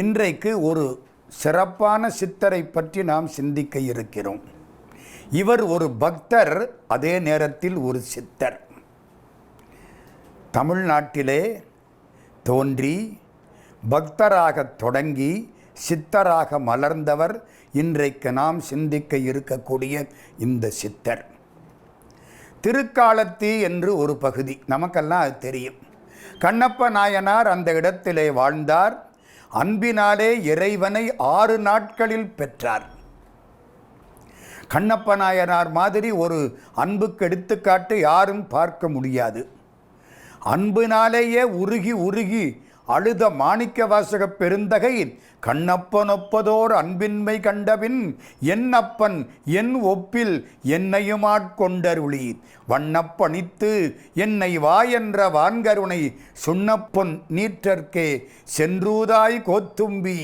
இன்றைக்கு ஒரு சிறப்பான சித்தரை பற்றி நாம் சிந்திக்க இருக்கிறோம். இவர் ஒரு பக்தர், அதே நேரத்தில் ஒரு சித்தர். தமிழ்நாட்டிலே தோன்றி பக்தராக தொடங்கி சித்தராக மலர்ந்தவர் இன்றைக்கு நாம் சிந்திக்க இருக்கக்கூடிய இந்த சித்தர். திருக்காலத்தி என்று ஒரு பகுதி, நமக்கெல்லாம் அது தெரியும். கண்ணப்ப நாயனார் அந்த இடத்திலே வாழ்ந்தார். அன்பினாலே இறைவனை 6 நாட்களில் பெற்றார். கண்ணப்ப நாயனார் மாதிரி ஒரு அன்புக்கு எடுத்துக்காட்டு யாரும் பார்க்க முடியாது. அன்பினாலேயே உருகி உருகி அழுத மாணிக்கவாசக பெருந்தகை, கண்ணப்பனொப்பதோர் அன்பின்மை கண்டபின் என் அப்பன் என் ஒப்பில் என்னையுமாட்கொண்டருளி வண்ணப்பணித்து என்னை வா என்ற வான்கருணை சுண்ணப்பொன் நீற்றற்கே சென்றூதாய் கோத்தும்பி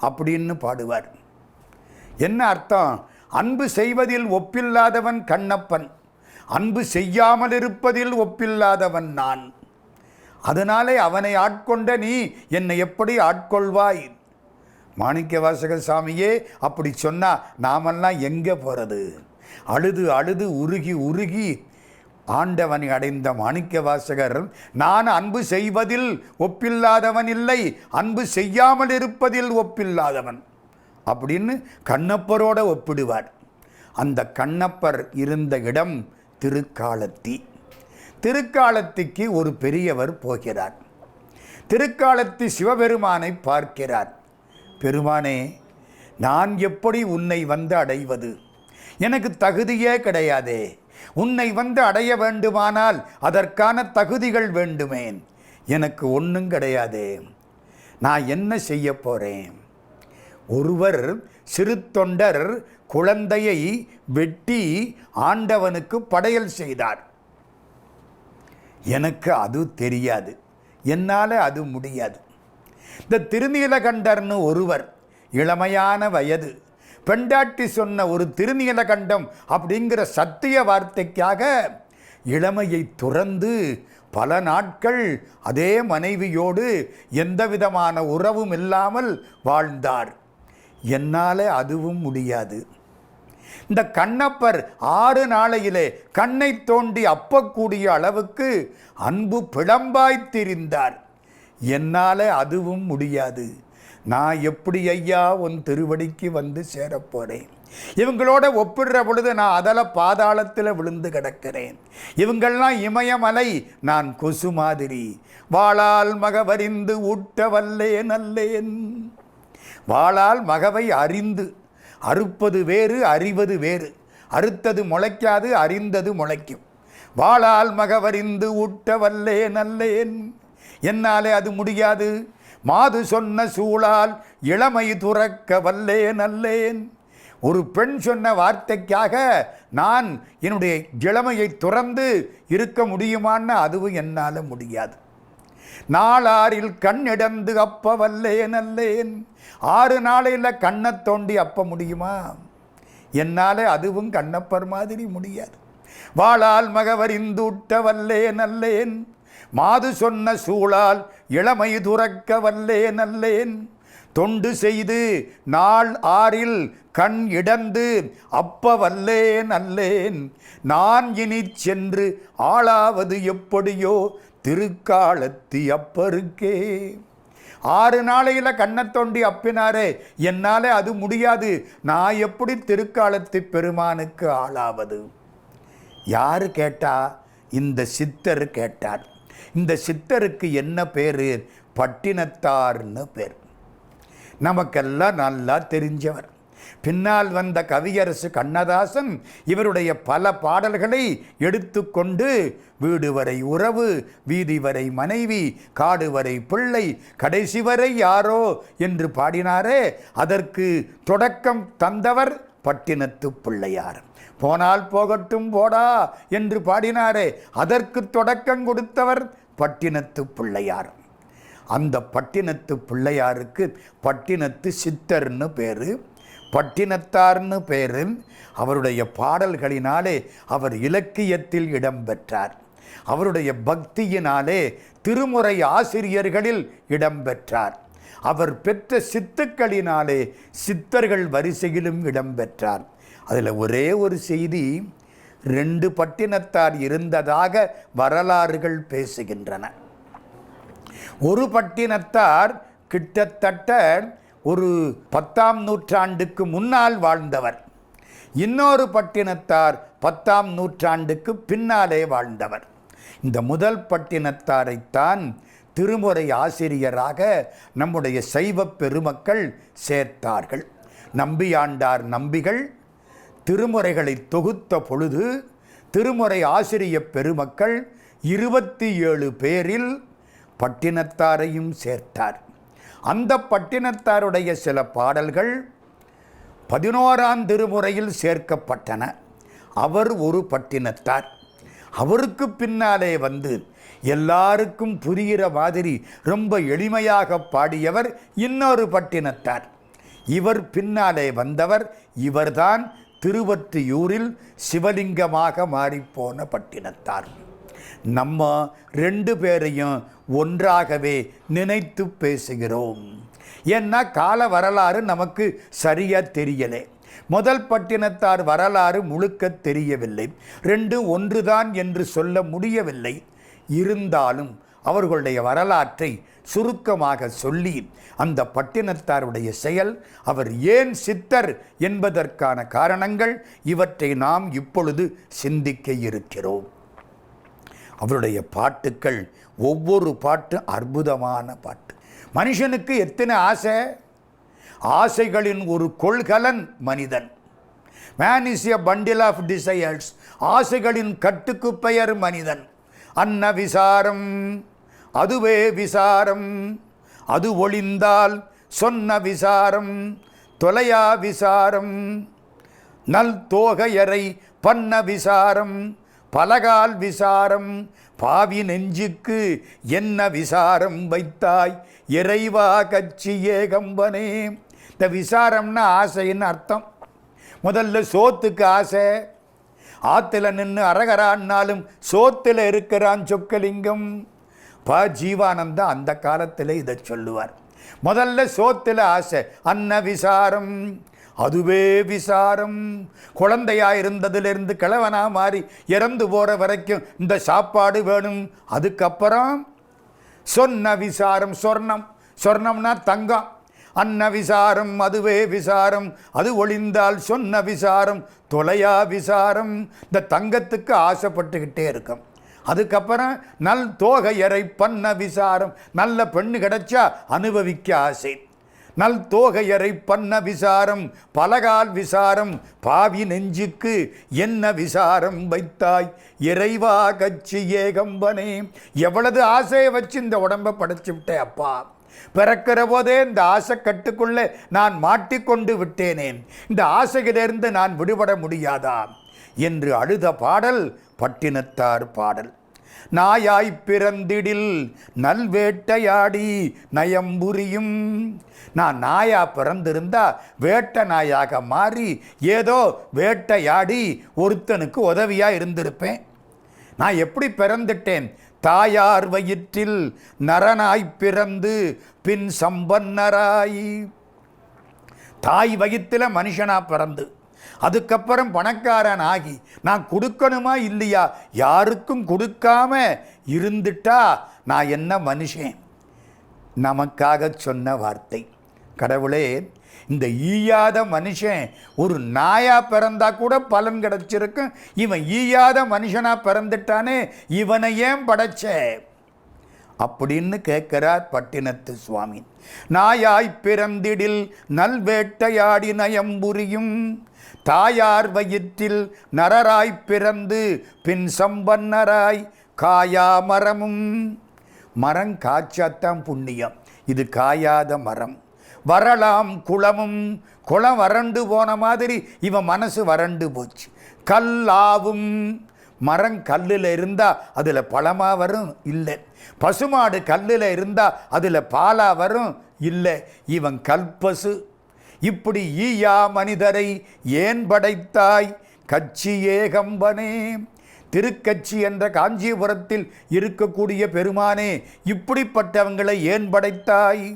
அப்படின்னு பாடுவார். என்ன அர்த்தம்? அன்பு செய்வதில் ஒப்பில்லாதவன் கண்ணப்பன், அன்பு செய்யாமல் இருப்பதில் ஒப்பில்லாதவன் நான். அதனாலே அவனை ஆட்கொண்ட நீ என்னை எப்படி ஆட்கொள்வாய்? மாணிக்கவாசக சாமியே அப்படி சொன்னா நாமெல்லாம் எங்கே போகிறது? அழுது அழுது உருகி உருகி ஆண்டவனை அடைந்த மாணிக்கவாசகர், நான் அன்பு செய்வதில் ஒப்பில்லாதவன் இல்லை, அன்பு செய்யாமல் இருப்பதில் ஒப்பில்லாதவன் அப்படின்னு கண்ணப்பரோட ஒப்பிடுவார். அந்த கண்ணப்பர் இருந்த இடம் திருக்காலத்தி. திருக்காலத்திக்கு ஒரு பெரியவர் போகிறார். திருக்காலத்தி சிவபெருமானை பார்க்கிறார். பெருமானே, நான் எப்படி உன்னை வந்து அடைவது? எனக்கு தகுதியே கிடையாதே. உன்னை வந்து அடைய வேண்டுமானால் அதற்கான தகுதிகள் வேண்டுமேன். எனக்கு ஒன்றும் கிடையாதே. நான் என்ன செய்ய போகிறேன்? ஒருவர் சிறு தொண்டர் குழந்தையை வெட்டி ஆண்டவனுக்கு படையல் செய்தார். எனக்கு அது தெரியாது, என்னால் அது முடியாது. இந்த திருநீலகண்டர்னு ஒருவர், இளமையான வயது, பெண்டாட்டி சொன்ன ஒரு திருநீலகண்டம் அப்படிங்கிற சத்திய வார்த்தைக்காக இளமையை துறந்து பல நாட்கள் அதே மனைவியோடு எந்த விதமான உறவும் இல்லாமல் வாழ்ந்தார். என்னால் அதுவும் முடியாது. இந்த கண்ணப்பர் 6 நாளையிலே கண்ணை தோண்டி அப்பக்கூடிய அளவுக்கு அன்பு பிளம்பாய் திரிந்தார். என்னால் அதுவும் முடியாது. நான் எப்படி ஐயா உன் திருவடிக்கு வந்து சேரப்போறேன்? இவங்களோட ஒப்பிடுற பொழுது நான் அதல பாதாளத்தில் விழுந்து கிடக்கிறேன். இவங்கள்லாம் இமயமலை, நான் கொசு மாதிரி. வாளால் மகவறிந்து ஊட்ட வல்லேன் அல்லேன். வாளால் மகவை அறிந்து, அறுப்பது வேறு அறிவது வேறு. அறுத்தது முளைக்காது, அறிந்தது முளைக்கும். வாளால் மகவறிந்து ஊட்ட வல்லேன் அல்லேன். என்னாலே அது முடியாது. மாது சொன்ன சூழால் இளமை துறக்க வல்லேன் அல்லேன். ஒரு பெண் சொன்ன வார்த்தைக்காக நான் என்னுடைய இளமையை துறந்து இருக்க முடியுமான்னு அதுவும் என்னால் முடியாது. நாளாரில் கண் இடந்து அப்ப வல்லேன் அல்லேன். 6 நாளையில் கண்ணை தோண்டி அப்ப முடியுமா? என்னால் அதுவும் கண்ணப்பர் மாதிரி முடியாது. வாளால் மகவறிந்தூட்ட வல்லேன் அல்லேன். மாது சொன்ன சூழால் இளமை துறக்க வல்லேன் அல்லேன். தொண்டு செய்து நாள் 6ல் கண் இடந்து அப்ப வல்லேன் அல்லேன். நான் இனி சென்று ஆளாவது எப்படியோ திருக்காலத்தி அப்பருக்கே. 6 நாளையில் கண்ணை தோண்டி அப்பினாரே, என்னால் அது முடியாது. நான் எப்படி திருக்காலத்தி பெருமானுக்கு ஆளாவது? யார் கேட்டா? இந்த சித்தர் கேட்டார். இந்த சித்தருக்கு என்ன பேர்? பட்டினத்தார்னு பேர். நமக்கெல்லாம் நல்லா தெரிஞ்சவர். பின்னால் வந்த கவியரசு கண்ணதாசன் இவருடைய பல பாடல்களை எடுத்துக்கொண்டு வீடு வரை உறவு, வீதி வரை மனைவி, காடு வரை பிள்ளை, கடைசி வரை யாரோ என்று பாடினாரே, அதற்கு தொடக்கம் தந்தவர் பட்டினத்து பிள்ளையார். போனால் போகட்டும் போடா என்று பாடினாரே, அதற்கு தொடக்கம் கொடுத்தவர் பட்டினத்து பிள்ளையார். அந்த பட்டினத்து பிள்ளையாருக்கு பட்டினத்து சித்தர்னு பேர், பட்டினத்தார்னு பேர். அவருடைய பாடல்களினாலே அவர் இலக்கியத்தில் இடம்பெற்றார். அவருடைய பக்தியினாலே திருமுறை ஆசிரியர்களில் இடம்பெற்றார். அவர் பெற்ற சித்துக்களினாலே சித்தர்கள் வரிசையிலும் இடம்பெற்றார். அதில் ஒரே ஒரு செய்தி, 2 பட்டினத்தார் இருந்ததாக வரலாறுகள் பேசுகின்றன. ஒரு பட்டினத்தார் கிட்டத்தட்ட ஒரு 10ஆம் நூற்றாண்டுக்கு முன்னால் வாழ்ந்தவர், இன்னொரு பட்டினத்தார் 10ஆம் நூற்றாண்டுக்கு பின்னாலே வாழ்ந்தவர். இந்த முதல் பட்டினத்தாரைத்தான் திருமுறை ஆசிரியராக நம்முடைய சைவ பெருமக்கள் சேர்த்தார்கள். நம்பியாண்டார் நம்பிகள் திருமுறைகளை தொகுத்த பொழுது திருமுறை ஆசிரிய பெருமக்கள் 27 பேரில் பட்டினத்தாரையும் சேர்த்தார். அந்த பட்டினத்தாருடைய சில பாடல்கள் 11ஆம் திருமுறையில் சேர்க்கப்பட்டன. அவர் ஒரு பட்டினத்தார். அவருக்கு பின்னாலே வந்து எல்லாருக்கும் புரிகிற மாதிரி ரொம்ப எளிமையாக பாடியவர் இன்னொரு பட்டினத்தார். இவர் பின்னாலே வந்தவர். இவர்தான் திருவொற்றியூரில் சிவலிங்கமாக மாறிப்போன பட்டினத்தார். நம்ம 2 பேரையும் ஒன்றாகவே நினைத்து பேசுகிறோம். ஏன்னா கால வரலாறு நமக்கு சரியாக தெரியலை. முதல் பட்டினத்தார் வரலாறு முழுக்க தெரியவில்லை. 2 ஒன்றுதான் என்று சொல்ல முடியவில்லை. இருந்தாலும் அவர்களுடைய வரலாற்றை சுருக்கமாக சொல்லி அந்த பட்டினத்தாருடைய செயல், அவர் ஏன் சித்தர் என்பதற்கான காரணங்கள், இவற்றை நாம் இப்பொழுது சிந்திக்க இருக்கிறோம். அவருடைய பாட்டுக்கள் ஒவ்வொரு பாட்டு அற்புதமான பாட்டு. மனுஷனுக்கு எத்தனை ஆசை, ஆசைகளின் ஒரு கொள்கலன் மனிதன். Man is a bundle of desires. ஆசைகளின் கட்டுக்கு பெயர் மனிதன். அன்ன விசாரம் அதுவே விசாரம், அது ஒளிந்தால் சொன்ன விசாரம் தொலையா விசாரம், நல் தோகையரை பண்ண விசாரம் பலகால் விசாரம், பாவி நெஞ்சுக்கு என்ன விசாரம் வைத்தாய் இறைவா கச்சி ஏகம்பனே. இந்த விசாரம்னா ஆசைன்னு அர்த்தம். முதல்ல சோத்துக்கு ஆசை. ஆற்றுல நின்று அரகரான்னாலும் சோத்தில் இருக்கிறான் சொக்கலிங்கம். ஜீவானந்தா அந்த காலத்தில் இதை சொல்லுவார். முதல்ல சோத்தில் ஆசை, அன்ன விசாரம் அதுவே விசாரம். குழந்தையா இருந்ததிலிருந்து கிழவனா மாறி இறந்து போகிற வரைக்கும் இந்த சாப்பாடு வேணும். அதுக்கப்புறம் சொன்ன விசாரம், சொர்ணம்னா தங்கம். அன்ன விசாரம் அதுவே விசாரம், அது ஒளிந்தால் சொன்ன விசாரம் தொலையா விசாரம். இந்த தங்கத்துக்கு ஆசைப்பட்டுக்கிட்டே இருக்கும். அதுக்கப்புறம் நல் தோகையரை பண்ண விசாரம், நல்ல பெண்ணு கிடைச்சா அனுபவிக்க ஆசை. நல் தோகையரை பண்ண விசாரம் பலகால் விசாரம், பாவி நெஞ்சுக்கு என்ன விசாரம் வைத்தாய் இறைவா கச்சி ஏகம்பனே. எவ்வளவு ஆசையை வச்சு இந்த உடம்பை படைச்சு விட்டேன் அப்பா. பிறக்கிற போதே இந்த ஆசை கட்டுக்குள்ளே நான் மாட்டிக்கொண்டு விட்டேனேன். இந்த ஆசையிலிருந்து நான் விடுபட முடியாதா என்று அழுத பாடல் பட்டினத்தார் பாடல். நாயாய் பிறந்திடில் நல்வேட்டையாடி நயம்புரியும். நான் நாயா பிறந்திருந்தா வேட்டை நாயாக மாறி ஏதோ வேட்டையாடி ஒருத்தனுக்கு உதவியாக இருந்திருப்பேன். நான் எப்படி பிறந்துட்டேன்? தாயார் வயிற்றில் நரனாய் பிறந்து பின் சம்பன்னராய். தாய் வயிற்றில் மனுஷனா பிறந்து அதுக்கப்புறம் பணக்காரன் ஆகி நான் கொடுக்கணுமா இல்லையா, யாருக்கும் கொடுக்காம இருந்துட்டா நான் என்ன மனுஷன்? நமக்காக சொன்ன வார்த்தை. கடவுளே, இந்த ஈயாத மனுஷன் ஒரு நாயா பிறந்தா கூட பலன் கிடைச்சிருக்கும். இவன் ஈயாத மனுஷனா பிறந்துட்டானே, இவனை ஏன் படைச்ச அப்படின்னு கேட்கிறார் பட்டினத்து சுவாமி. நாயாய் பிறந்திடில் நல்வேட்டையாடி நயம்புரியும், தாயார் வயிற்றில் நரராய் பிறந்து பின் சம்பன்னராய் காயா மரமும். மரம் காய்ச்சாத்தான் புண்ணியம், இது காயாத மரம். வரலாம் குளமும், குளம் வறண்டு போன மாதிரி இவன் மனசு வறண்டு போச்சு. கல்லாவும், மரம் கல்லில் இருந்தால் அதில் பழமாக வரும் இல்லை. பசுமாடு கல்லில் இருந்தால் அதில் பாலாக வரும் இல்லை. இவன் கல்பசு. இப்படி ஈயா மனிதரை ஏன் படைத்தாய் கச்சி ஏகம்பனே. திருக்கச்சி என்ற காஞ்சிபுரத்தில் இருக்கக்கூடிய பெருமானே, இப்படிப்பட்டவங்களை ஏன் படைத்தாய்?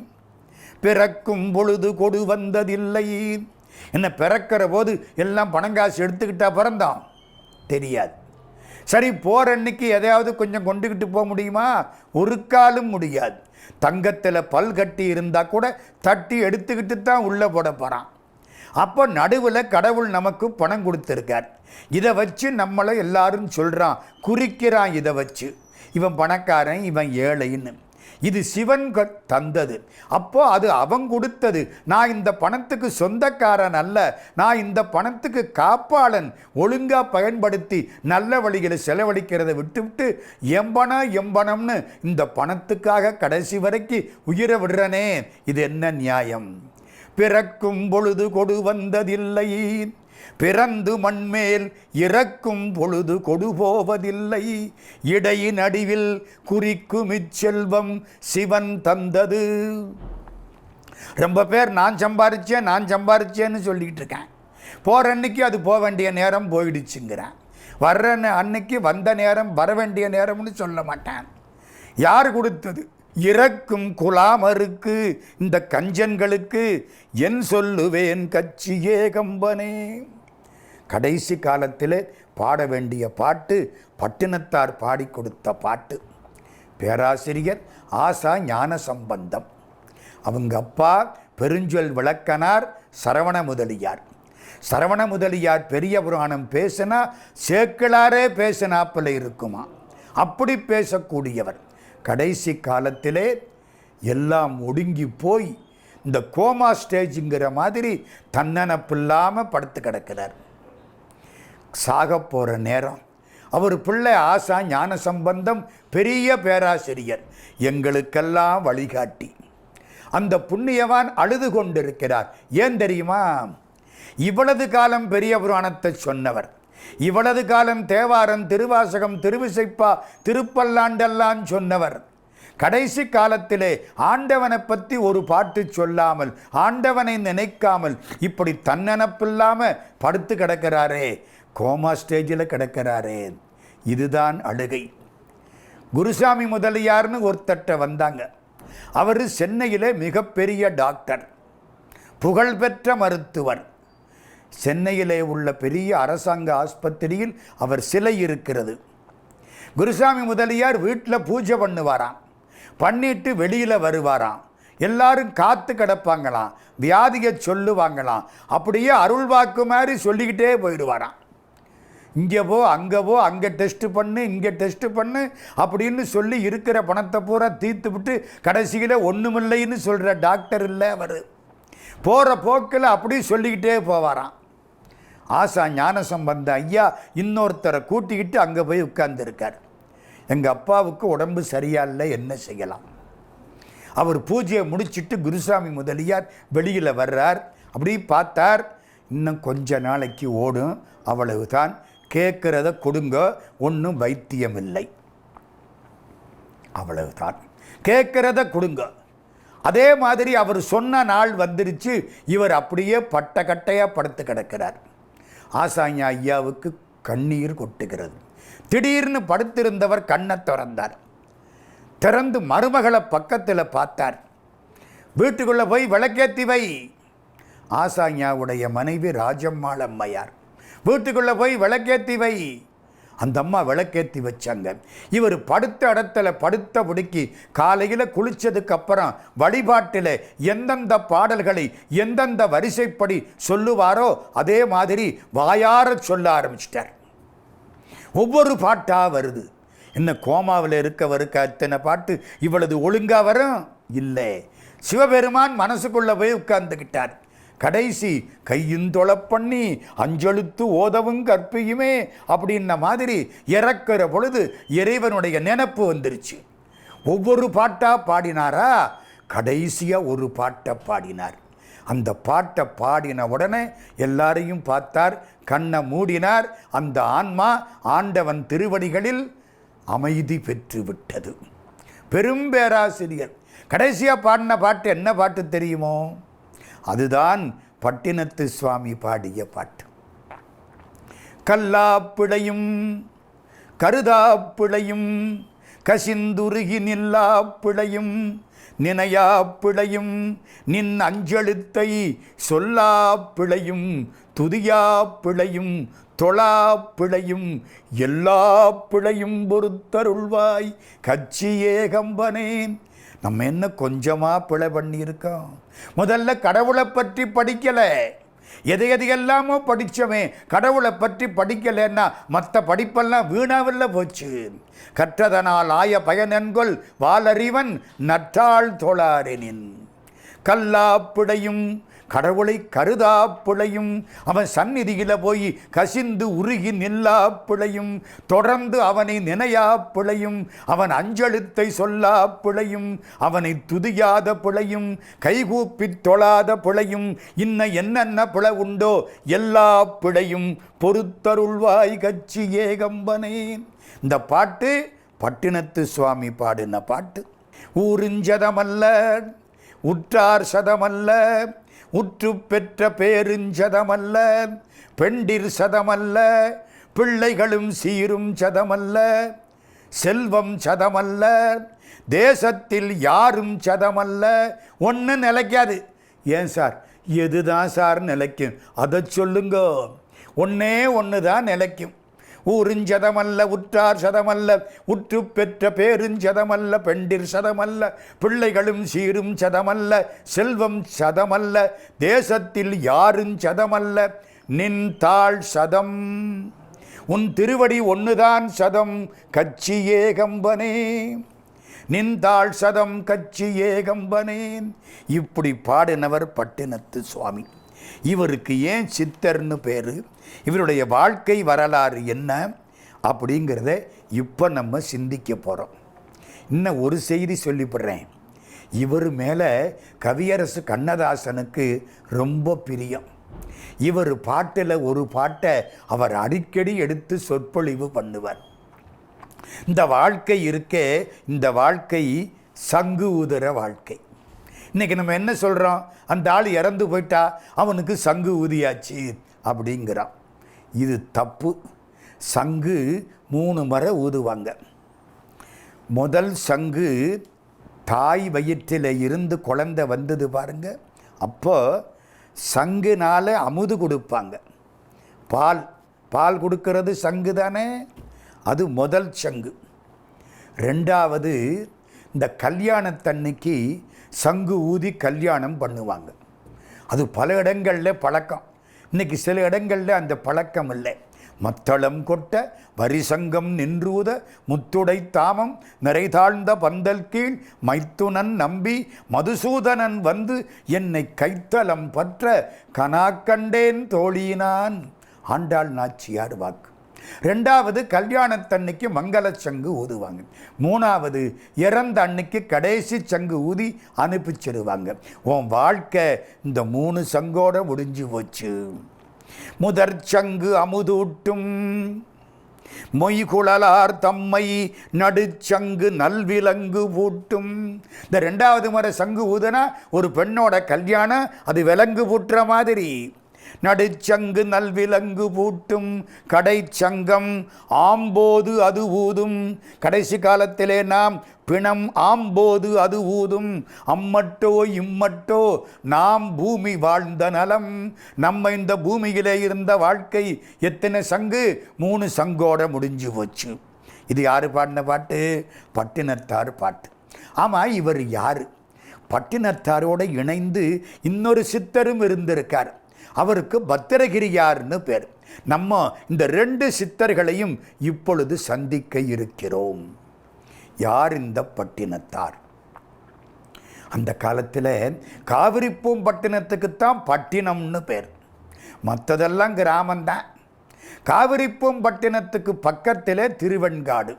பிறக்கும் பொழுது கொடு வந்ததில்லை. என்ன பிறக்கிற போது எல்லாம் பணங்காசு எடுத்துக்கிட்டா பிறந்தோம்? தெரியாது. சரி, போகிற அன்னைக்கு எதையாவது கொஞ்சம் கொண்டுக்கிட்டு போக முடியுமா? ஒரு காலும் முடியாது. தங்கத்தில் பல் கட்டி இருந்தால் கூட தட்டி எடுத்துக்கிட்டு தான் உள்ளே போட போகிறான். அப்போ நடுவில் கடவுள் நமக்கு பணம் கொடுத்துருக்கார். இதை வச்சு நம்மளை எல்லாரும் சொல்கிறான், குறிக்கிறான். இதை வச்சு இவன் பணக்காரன், இவன் ஏழைன்னு. இது சிவன் தந்தது. அப்போ அது அவன் கொடுத்தது. நான் இந்த பணத்துக்கு சொந்தக்காரன் அல்ல, நான் இந்த பணத்துக்கு காப்பாளன். ஒழுங்காக பயன்படுத்தி நல்ல வழிகளை செலவழிக்கிறத விட்டு எம்பனம்னு இந்த பணத்துக்காக கடைசி வரைக்கும் உயிரை விடுறனே, இது என்ன நியாயம்? பிறக்கும் பொழுது கொடு வந்ததில்லை, பிறந்து மண்மேல் இறக்கும் பொழுது கொடு போவதில்லை. இடையின் அடிவில் குறிக்கும் இச்செல்வம் சிவன் தந்தது. ரொம்ப பேர் நான் சம்பாரிச்சேன்னு சொல்லிக்கிட்டு இருக்கேன். போகிற அன்னைக்கு அது போக வேண்டிய நேரம் போயிடுச்சுங்கிறேன். வர்ற அன்னைக்கு வந்த நேரம் வர வேண்டிய நேரம்னு சொல்ல மாட்டேன். யார் கொடுத்தது? இறக்கும் குலாமருக்கு, இந்த கஞ்சன்களுக்கு என் சொல்லுவேன் கட்சியே கம்பனே. கடைசி காலத்தில் பாட வேண்டிய பாட்டு பட்டினத்தார் பாடி கொடுத்த பாட்டு. பேராசிரியர் ஆசா ஞான சம்பந்தம். அவங்க அப்பா பெருஞ்சொல் விளக்கனார் சரவண முதலியார். சரவண முதலியார் பெரிய புராணம் பேசினா சேக்கிழாரே பேசினாப்பில் இருக்குமா, அப்படி பேசக்கூடியவர். கடைசி காலத்திலே எல்லாம் ஒடுங்கி போய் இந்த கோமா ஸ்டேஜுங்கிற மாதிரி தன்னனப்பில்லாமல் படுத்து கிடக்கிறார். சாக போகிற நேரம் அவர் பிள்ளை ஆசா ஞான சம்பந்தம் பெரிய பேராசிரியர், எங்களுக்கெல்லாம் வழிகாட்டி. அந்த புண்ணியவான் அழுது கொண்டிருக்கிறார். ஏன் தெரியுமா? இவ்வளவு காலம் பெரிய புராணத்தை சொன்னவர், இவ்வளவு காலம் தேவாரம், திருவாசகம், திருவிசைப்பா, திருப்பல்லாண்டெல்லாம் சொன்னவர், கடைசி காலத்திலே ஆண்டவனை பற்றி ஒரு பாட்டு சொல்லாமல், ஆண்டவனை நினைக்காமல் இப்படி தன்னனப்பில்லாமல் படுத்து கிடக்கிறாரே, கோமா ஸ்டேஜில் கிடக்கிறாரே. இதுதான் அழுகை. குருசாமி முதலியார்னு ஒருத்தட்ட வந்தாங்க. அவர் சென்னையில் மிகப்பெரிய டாக்டர், புகழ்பெற்ற மருத்துவர். சென்னையிலே உள்ள பெரிய அரசாங்க ஆஸ்பத்திரியில் அவர் சிலை இருக்கிறது. குருசாமி முதலியார் வீட்டில் பூஜை பண்ணுவாராம், பண்ணிட்டு வெளியில் வருவாராம். எல்லாரும் காத்து கிடப்பாங்களாம், வியாதியை சொல்லுவாங்களாம். அப்படியே அருள்வாக்கு மாதிரி சொல்லிக்கிட்டே போயிடுவாராம். இங்கே போ, அங்கே போ, அங்கே டெஸ்ட்டு பண்ணு, இங்கே டெஸ்ட்டு பண்ணு அப்படின்னு சொல்லி இருக்கிற பணத்தை பூரா தீர்த்து விட்டு கடைசியில் ஒன்றுமில்லைன்னு சொல்கிற டாக்டர் இல்லை அவர். போகிற போக்கில் அப்படி சொல்லிக்கிட்டே போவாராம். ஆசா ஞான சம்பந்த ஐயா இன்னொருத்தரை கூட்டிக்கிட்டு அங்கே போய் உட்கார்ந்துருக்கார். எங்கள் அப்பாவுக்கு உடம்பு சரியா இல்லை, என்ன செய்யலாம்? அவர் பூஜையை முடிச்சுட்டு குருசாமி முதலியார் வெளியில் வர்றார். அப்படி பார்த்தார், இன்னும் கொஞ்ச நாளைக்கு ஓடும், அவ்வளவுதான், கேட்குறத கொடுங்க, ஒன்றும் வைத்தியம் இல்லை, அவ்வளவுதான், கேட்குறத கொடுங்க. அதே மாதிரி அவர் சொன்ன நாள் வந்துருச்சு. இவர் அப்படியே பட்ட கட்டையாக படுத்து கிடக்கிறார். ஆசாஞா ஐயாவுக்கு கண்ணீர் கொட்டுகிறது. திடீர்னு படுத்திருந்தவர் கண்ணை திறந்தார். திறந்து மருமகளை பக்கத்தில் பார்த்தார். வீட்டுக்குள்ளே போய் விளக்கேற்றி வை. ஆசாஞாவுடைய மனைவி ராஜம்மாள் அம்மையார். வீட்டுக்குள்ளே போய் விளக்கேற்றி வை. அந்த அம்மா விளக்கேற்றி வச்சாங்க. இவர் படுத்த இடத்துல படுத்தபடிக்கு காலையில் குளித்ததுக்கு அப்புறம் வழிபாட்டில் எந்தெந்த பாடல்களை எந்தெந்த வரிசைப்படி சொல்லுவாரோ அதே மாதிரி வாயார சொல்ல ஆரம்பிச்சிட்டார். ஒவ்வொரு பாட்டாக வருது. என்ன கோமாவில் இருக்கவருக்கு அத்தனை பாட்டு இவ்வளவு ஒழுங்காக வரும்? இல்லை, சிவபெருமான் மனசுக்குள்ளே போய் உட்கார்ந்துக்கிட்டார். கடைசி கையுந்தொழ பண்ணி அஞ்செழுத்து ஓதவும் கற்பியுமே அப்படின்ன மாதிரி இறக்கிற பொழுது இறைவனுடைய நினைப்பு வந்துருச்சு. ஒவ்வொரு பாட்டாக பாடினாரா, கடைசியாக ஒரு பாட்டை பாடினார். அந்த பாட்டை பாடின உடனே எல்லாரையும் பார்த்தார், கண்ணை மூடினார். அந்த ஆன்மா ஆண்டவன் திருவடிகளில் அமைதி பெற்று விட்டது. பெரும் பேராசிரியர். கடைசியாக பாடின பாட்டு என்ன பாட்டு தெரியுமோ? அதுதான் பட்டினத்து சுவாமி பாடிய பாட்டு. கல்லாப்பிழையும் கருதாப்பிழையும் கசிந்துருகி நில்லாப்பிழையும் நினையா பிழையும் நின் அஞ்செழுத்தை சொல்லா பிழையும் துதியா பிழையும் தொழா பிழையும் எல்லா பிழையும் பொறுத்தருள்வாய் கச்சி ஏகம்பனே. நம்ம என்ன கொஞ்சமா பிழை பண்ணியிருக்கோம்? முதல்ல கடவுளை பற்றி படிக்கலை. எதையெல்லாமோ படித்தவன் கடவுளை பற்றி படிக்கலைன்னா மற்ற படிப்பெல்லாம் வீணாவில்ல போச்சு. கற்றதனால் ஆய பயனென்கொள் வாலறிவன் நற்றாள் தோளாரெனின். கல்லா பிழையும் கடவுளை கருதா பிழையும் அவன் சந்நிதியில போய் கசிந்து உருகி நில்லா பிழையும் தொடர்ந்து அவனை நினையா பிழையும் அவன் அஞ்செழுத்தை சொல்லா பிழையும் அவனை துதியாத பிழையும் கைகூப்பி தொழாத பிழையும் என்னென்ன பிழை உண்டோ எல்லா பிழையும் பொறுத்தருள்வாய் கச்சி ஏகம்பனே. இந்த பாட்டு பட்டினத்து சுவாமி பாடின பாட்டு. ஊருஞ்சதமல்ல உற்றார் சதமல்ல உற்று பெற்ற பேருஞ்சதமல்ல பெண்டிர் சதமல்ல பிள்ளைகளும் சீரும் சதமல்ல செல்வம் சதமல்ல தேசத்தில் யாரும் சதமல்ல. ஒன்று நிலைக்காது. ஏன் சார்? எதுதான் சார் நிலைக்கும்? அதை சொல்லுங்க. ஒன்னே ஒன்று தான் நிலைக்கும். ஊருஞ்சதமல்ல உற்றார் சதமல்ல உற்று பெற்ற பேருஞ்சதமல்ல பெண்டிர் சதமல்ல பிள்ளைகளும் சீரும் சதமல்ல செல்வம் சதமல்ல தேசத்தில் யாரும் சதமல்ல நின் தாள் சதம். உன் திருவடி ஒன்றுதான் சதம் கச்சி ஏகம்பனே. நின்றாள் சதம் கச்சி ஏகம்பனே. இப்படி பாடினவர் பட்டினத்து சுவாமி. இவருக்கு ஏன் சித்தர்னு பேர்? இவருடைய வாழ்க்கை வரலாறு என்ன அப்படிங்கிறத இப்போ நம்ம சிந்திக்க போகிறோம். இன்னும் ஒரு செய்தி சொல்லிவிடுறேன். இவர் மேலே கவியரசு கண்ணதாசனுக்கு ரொம்ப பிரியம். இவர் பாட்டில் ஒரு பாட்டை அவர் அடிக்கடி எடுத்து சொற்பொழிவு பண்ணுவார். இந்த வாழ்க்கை இருக்கே, இந்த வாழ்க்கை சங்கு ஊதுற வாழ்க்கை. இன்றைக்கி நம்ம என்ன சொல்கிறோம்? அந்த ஆள் இறந்து போயிட்டா அவனுக்கு சங்கு ஊதியாச்சு அப்படிங்கிறான். இது தப்பு. சங்கு 3 முறை ஊதுவாங்க. முதல் சங்கு தாய் வயிற்றில் இருந்து குழந்தை வந்தது பாருங்க, அப்போ சங்குனால் அமுது கொடுப்பாங்க. பால் கொடுக்கறது சங்கு தானே, அது முதல் சங்கு. ரெண்டாவது, இந்த கல்யாணத்தன்னைக்கு சங்கு ஊதி கல்யாணம் பண்ணுவாங்க. அது பல இடங்களில் பழக்கம். இன்றைக்கி சில இடங்களில் அந்த பழக்கம் இல்லை. மத்தளம் கொட்ட வரிசங்கம் நின்றூத முத்துடை தாமம் நிறைதாழ்ந்த பந்தல் கீழ் மைத்துனன் நம்பி மதுசூதனன் வந்து என்னை கைத்தலம் பற்ற கனாக்கண்டேன் தோழியினான். ஆண்டாள் நாச்சியார் வாக்கு. ரெண்டாவது, கல்யாணத்தன்னைக்கு மங்கள சங்கு ஊதுவாங்க. மூணாவது, இறந்த அன்னைக்கு கடைசி சங்கு ஊதி அனுப்பிச்சிடுவாங்க. உன் வாழ்க்கை இந்த 3 சங்கோட முடிஞ்சு போச்சு. முதற் சங்கு அமுதூட்டும் மொய்குழலார் தம்மை நடுச்சங்கு நல்விலங்கு பூட்டும். இந்த 2வது முறை சங்கு ஊதுனா ஒரு பெண்ணோட கல்யாணம் அது விலங்கு பூட்டுற மாதிரி. நடுச்சங்கு நல்விலங்கு பூட்டும் கடைச்சங்கம் ஆம்போது அது ஊதும். கடைசி காலத்திலே நாம் பிணம் ஆம்போது அது ஊதும். அம்மட்டோ இம்மட்டோ நாம் பூமி வாழ்ந்த நலம். நம்ம இந்த பூமியிலே இருந்த வாழ்க்கை எத்தனை சங்கு? 3 சங்கோட முடிஞ்சு போச்சு. இது யார் பாடின பாட்டு? பட்டினத்தார் பாட்டு. ஆமாம், இவர் யார்? பட்டினத்தாரோடு இணைந்து இன்னொரு சித்தரும் இருந்திருக்கார். அவருக்கு பத்திரகிரியார்னு பேர். நம்ம இந்த 2 சித்தர்களையும் இப்பொழுது சந்திக்க இருக்கிறோம். யார் இந்த பட்டினத்தார்? அந்த காலத்தில் காவிரிப்பூம் பட்டினத்துக்குத்தான் பட்டினம்னு பேர். மற்றதெல்லாம் கிராமந்தான். காவிரிப்பூம் பட்டினத்துக்கு பக்கத்திலே திருவெண்காடு.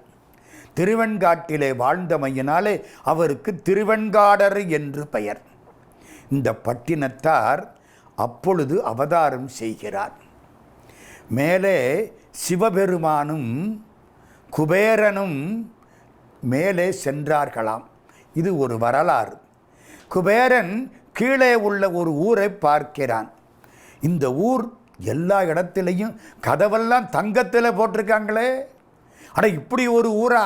திருவெண்காட்டிலே வாழ்ந்தமையினாலே அவருக்கு திருவெண்காடர் என்று பெயர். இந்த பட்டினத்தார் அப்பொழுது அவதாரம் செய்கிறார். மேலே சிவபெருமானும் குபேரனும் மேலே சென்றார்களாம். இது ஒரு வரலாறு. குபேரன் கீழே உள்ள ஒரு ஊரை பார்க்கிறான். இந்த ஊர் எல்லா இடத்துலையும் கதவெல்லாம் தங்கத்தில் போட்டிருக்காங்களே, இப்படி ஒரு ஊரா?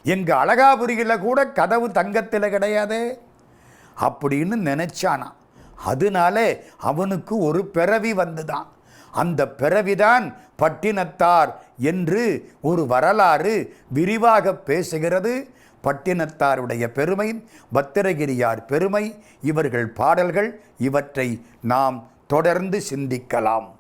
எங்கள் அழகாபுரியில் கூட கதவு தங்கத்தில் கிடையாதே. அப்படின்னு நினைச்சானா. அதனால அவனுக்கு ஒரு பிறவி வந்துதான். அந்த பிறவிதான் பட்டினத்தார் என்று ஒரு வரலாறு விரிவாக பேசுகிறது. பட்டினத்தாருடைய பெருமை, பத்திரகிரியார் பெருமை, இவர்கள் பாடல்கள், இவற்றை நாம் தொடர்ந்து சிந்திக்கலாம்.